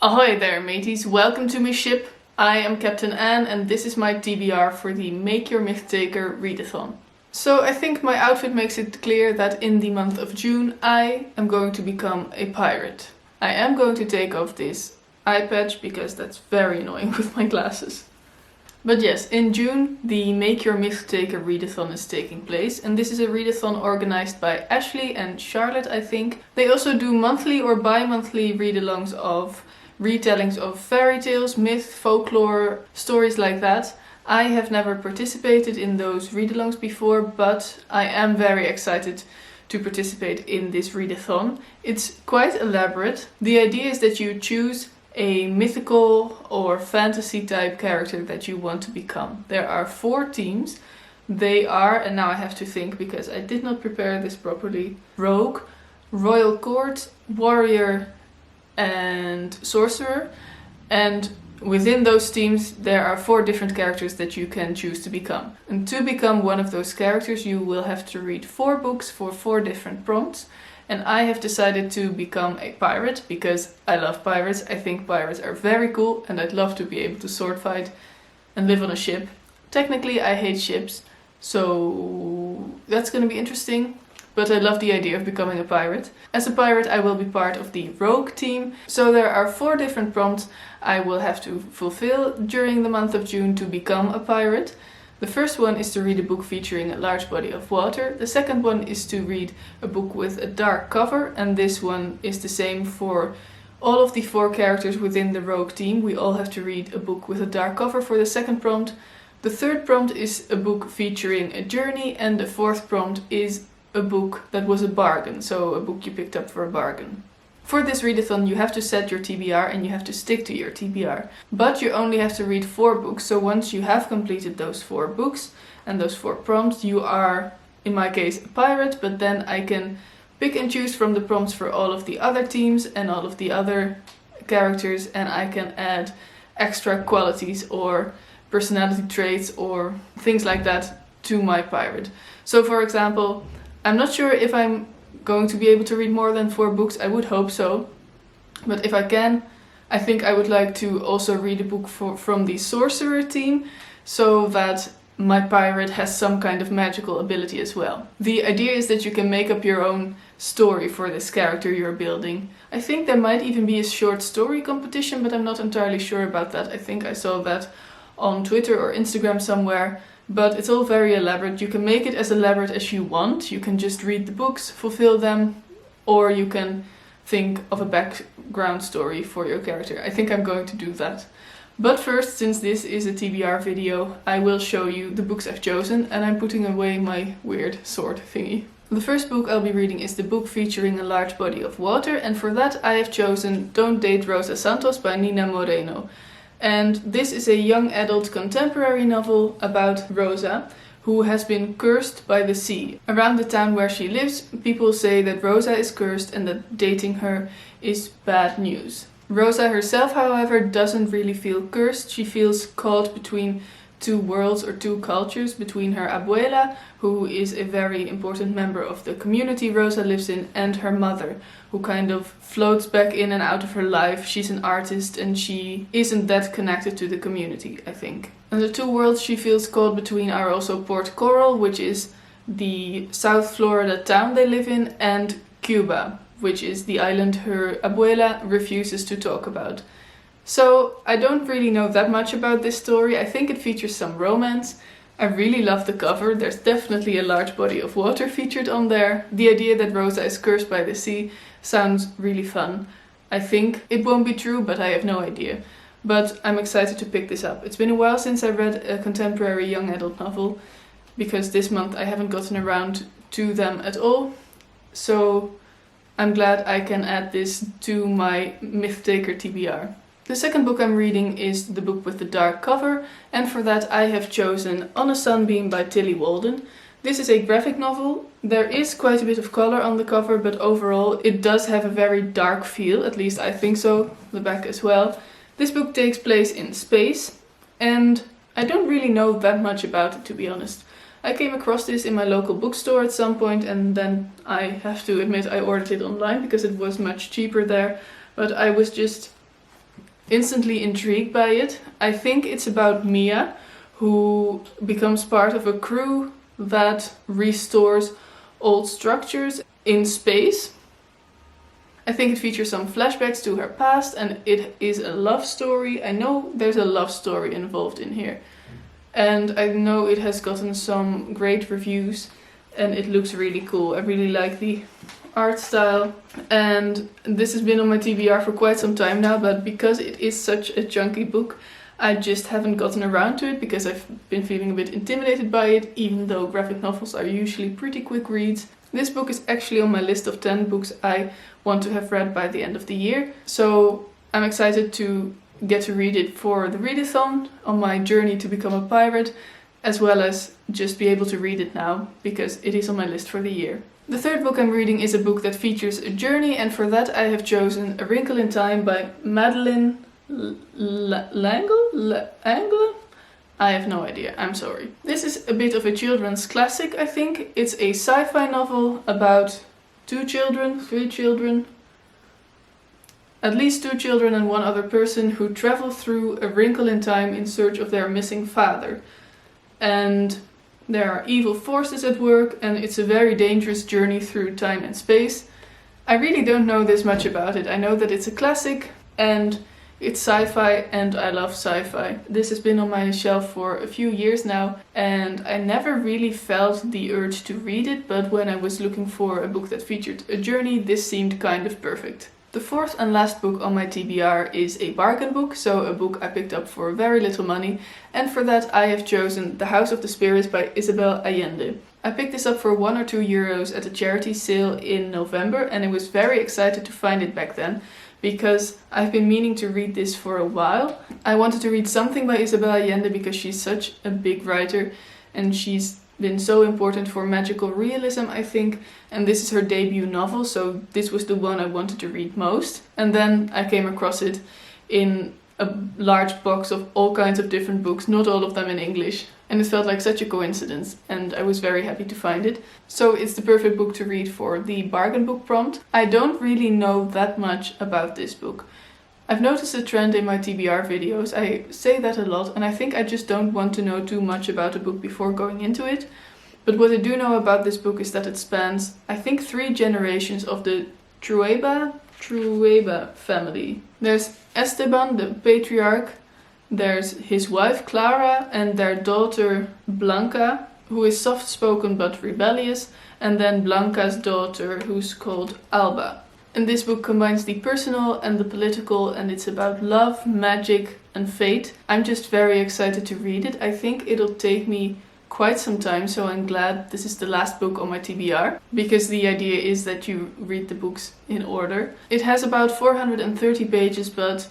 Ahoy there mateys, welcome to my ship. I am Captain Anne and this is my TBR for the Make Your Myth Taker Readathon. So I think my outfit makes it clear that in the month of June I am going to become a pirate. I am going to take off this eye patch because that's very annoying with my glasses. But yes, in June the Make Your Myth Taker Readathon is taking place, and this is a readathon organized by Ashley and Charlotte, I think. They also do monthly or bi-monthly read-alongs of retellings of fairy tales, myth, folklore, stories like that. I have never participated in those read-alongs before, but I am very excited to participate in this readathon. It's quite elaborate. The idea is that you choose a mythical or fantasy type character that you want to become. There are 4 teams. They are, and now I have to think because I did not prepare this properly, Rogue, Royal Court, Warrior and Sorcerer. And within those teams there are 4 different characters that you can choose to become. And to become one of those characters you will have to read 4 books for 4 different prompts. And I have decided to become a pirate because I love pirates. I think pirates are very cool and I'd love to be able to sword fight and live on a ship. Technically I hate ships, so that's gonna be interesting. But I love the idea of becoming a pirate. As a pirate I will be part of the Rogue team. So there are 4 different prompts I will have to fulfill during the month of June to become a pirate. The first one is to read a book featuring a large body of water. The second one is to read a book with a dark cover, and this one is the same for all of the 4 characters within the Rogue team. We all have to read a book with a dark cover for the second prompt. The third prompt is a book featuring a journey, and the fourth prompt is a book that was a bargain, so a book you picked up for a bargain. For this readathon you have to set your TBR and you have to stick to your TBR. But you only have to read 4 books, so once you have completed those 4 books and those 4 prompts, you are, in my case, a pirate, but then I can pick and choose from the prompts for all of the other teams and all of the other characters, and I can add extra qualities or personality traits or things like that to my pirate. So for example, I'm not sure if I'm going to be able to read more than 4 books. I would hope so, but if I can, I think I would like to also read a book from the Sorcerer team, so that my pirate has some kind of magical ability as well. The idea is that you can make up your own story for this character you're building. I think there might even be a short story competition, but I'm not entirely sure about that. I think I saw that on Twitter or Instagram somewhere. But it's all very elaborate. You can make it as elaborate as you want. You can just read the books, fulfill them, or you can think of a background story for your character. I think I'm going to do that. But first, since this is a TBR video, I will show you the books I've chosen, and I'm putting away my weird sword thingy. The first book I'll be reading is the book featuring a large body of water, and for that I have chosen Don't Date Rosa Santos by Nina Moreno. And this is a young adult contemporary novel about Rosa, who has been cursed by the sea. Around the town where she lives, people say that Rosa is cursed and that dating her is bad news. Rosa herself, however, doesn't really feel cursed. She feels caught between 2 worlds or 2 cultures, between her abuela, who is a very important member of the community Rosa lives in, and her mother, who kind of floats back in and out of her life. She's an artist and she isn't that connected to the community, I think. And the 2 worlds she feels caught between are also Port Coral, which is the South Florida town they live in, and Cuba, which is the island her abuela refuses to talk about. So I don't really know that much about this story. I think it features some romance. I really love the cover. There's definitely a large body of water featured on there. The idea that Rosa is cursed by the sea sounds really fun. I think it won't be true, but I have no idea. But I'm excited to pick this up. It's been a while since I read a contemporary young adult novel, because this month I haven't gotten around to them at all. So I'm glad I can add this to my Myth Taker TBR. The second book I'm reading is the book with the dark cover, and for that I have chosen On a Sunbeam by Tilly Walden. This is a graphic novel. There is quite a bit of color on the cover, but overall it does have a very dark feel, at least I think so, the back as well. This book takes place in space, and I don't really know that much about it, to be honest. I came across this in my local bookstore at some point, and then I have to admit I ordered it online because it was much cheaper there, but I was just instantly intrigued by it. I think it's about Mia, who becomes part of a crew that restores old structures in space. I think it features some flashbacks to her past, and it is a love story. I know there's a love story involved in here. And I know it has gotten some great reviews and it looks really cool. I really like the art style. And this has been on my TBR for quite some time now, but because it is such a chunky book, I just haven't gotten around to it because I've been feeling a bit intimidated by it, even though graphic novels are usually pretty quick reads. This book is actually on my list of 10 books I want to have read by the end of the year. So I'm excited to get to read it for the readathon on my journey to become a pirate, as well as just be able to read it now because it is on my list for the year. The third book I'm reading is a book that features a journey, and for that I have chosen A Wrinkle in Time by Madeline L'Angle? I have no idea, I'm sorry. This is a bit of a children's classic, I think. It's a sci-fi novel about 3 children, at least 2 children and 1 other person who travel through a wrinkle in time in search of their missing father. And there are evil forces at work, and it's a very dangerous journey through time and space. I really don't know this much about it. I know that it's a classic and it's sci-fi, and I love sci-fi. This has been on my shelf for a few years now, and I never really felt the urge to read it, but when I was looking for a book that featured a journey, this seemed kind of perfect. The fourth and last book on my TBR is a bargain book, so a book I picked up for very little money, and for that I have chosen The House of the Spirits by Isabel Allende. I picked this up for 1 or 2 euros at a charity sale in November, and I was very excited to find it back then, because I've been meaning to read this for a while. I wanted to read something by Isabel Allende because she's such a big writer, and she's been so important for magical realism, I think, and this is her debut novel, so this was the one I wanted to read most. And then I came across it in a large box of all kinds of different books, not all of them in English, and it felt like such a coincidence, and I was very happy to find it. So it's the perfect book to read for the bargain book prompt. I don't really know that much about this book. I've noticed a trend in my TBR videos. I say that a lot, and I think I just don't want to know too much about a book before going into it. But what I do know about this book is that it spans, I think, 3 generations of the Trueba family. There's Esteban, the patriarch, there's his wife Clara, and their daughter Blanca, who is soft-spoken but rebellious, and then Blanca's daughter, who's called Alba. And this book combines the personal and the political, and it's about love, magic and fate. I'm just very excited to read it. I think it'll take me quite some time, so I'm glad this is the last book on my TBR, because the idea is that you read the books in order. It has about 430 pages, but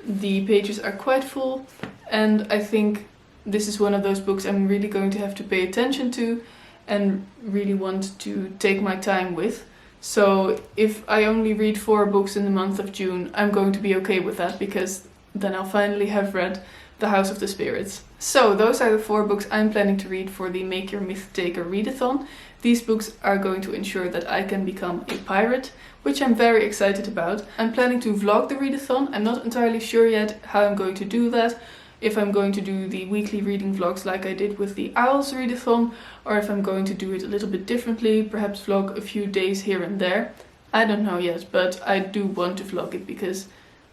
the pages are quite full, and I think this is one of those books I'm really going to have to pay attention to and really want to take my time with. So if I only read 4 books in the month of June, I'm going to be okay with that, because then I'll finally have read The House of the Spirits. So those are the 4 books I'm planning to read for the Make Your Myth Taker readathon. These books are going to ensure that I can become a pirate, which I'm very excited about. I'm planning to vlog the readathon. I'm not entirely sure yet how I'm going to do that. If I'm going to do the weekly reading vlogs like I did with the Owls readathon, or if I'm going to do it a little bit differently, perhaps vlog a few days here and there. I don't know yet, but I do want to vlog it because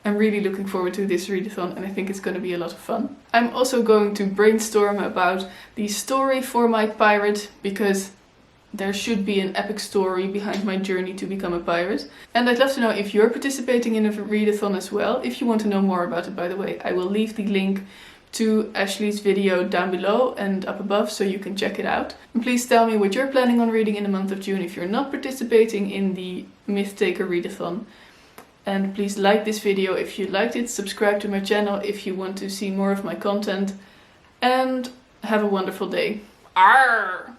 I'm really looking forward to this readathon, and I think it's going to be a lot of fun. I'm also going to brainstorm about the story for my pirate, because there should be an epic story behind my journey to become a pirate. And I'd love to know if you're participating in a readathon as well. If you want to know more about it, by the way, I will leave the link to Ashley's video down below and up above, so you can check it out. And please tell me what you're planning on reading in the month of June if you're not participating in the Myth Taker readathon. And please like this video if you liked it, subscribe to my channel if you want to see more of my content, and have a wonderful day. Arr!